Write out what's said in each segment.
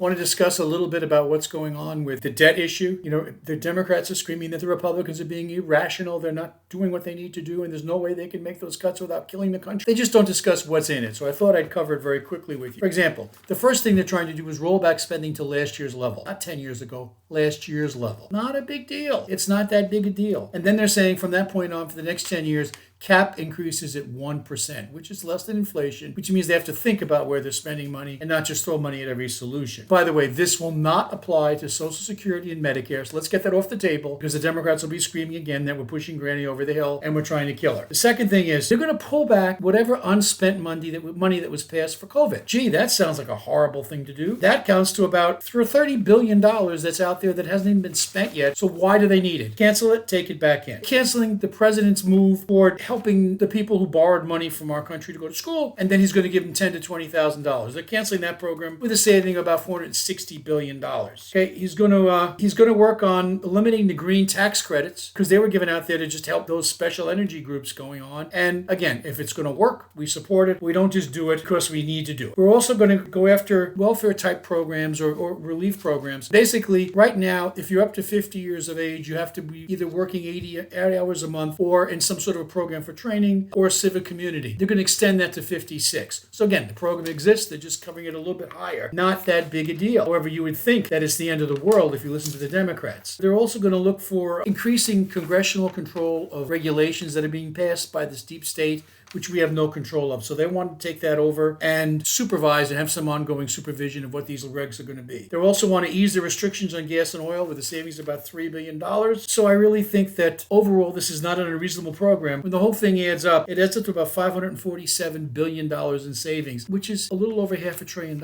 Want to discuss a little bit about what's going on with the debt issue. The Democrats are screaming that the Republicans are being irrational. They're not doing what they need to do, and there's no way they can make those cuts without killing the country. They just don't discuss what's in it. So I thought I'd cover it very quickly with you. For example, the first thing they're trying to do is roll back spending to last year's level. Not 10 years ago, last year's level. Not a big deal. It's not that big a deal. And then they're saying from that point on, for the next 10 years, cap increases at 1%, which is less than inflation, which means they have to think about where they're spending money and not just throw money at every solution. By the way, this will not apply to Social Security and Medicare, so let's get that off the table because the Democrats will be screaming again that we're pushing Granny over the hill and we're trying to kill her. The second thing is they're going to pull back whatever unspent money that was passed for COVID. Gee, that sounds like a horrible thing to do. That counts to about $30 billion that's out there that hasn't even been spent yet, so why do they need it? Cancel it, take it back in. Canceling the president's move toward helping the people who borrowed money from our country to go to school, and then he's going to give them $10,000 to $20,000. They're canceling that program with a saving of about $460 billion. Okay, he's going to work on eliminating the green tax credits because they were given out there to just help those special energy groups going on. And again, if it's going to work, we support it. We don't just do it because we need to do it. We're also going to go after welfare type programs or relief programs. Basically, right now, if you're up to 50 years of age, you have to be either working 80 hours a month or in some sort of a program for training or civic community. They're going to extend that to 56. So again, the program exists. They're just covering it a little bit higher. Not that big a deal. However, you would think that it's the end of the world if you listen to the Democrats. They're also going to look for increasing congressional control of regulations that are being passed by this deep state, which we have no control of. So they want to take that over and supervise and have some ongoing supervision of what these regs are going to be. They also want to ease the restrictions on gas and oil with a savings of about $3 billion. So I really think that overall, this is not an unreasonable program. When the whole thing adds up, it adds up to about $547 billion in savings, which is a little over $500 billion.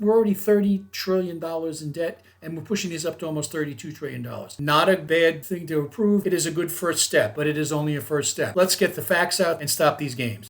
We're already $30 trillion in debt, and we're pushing these up to almost $32 trillion. Not a bad thing to approve. It is a good first step, but it is only a first step. Let's get the facts out and stop these games.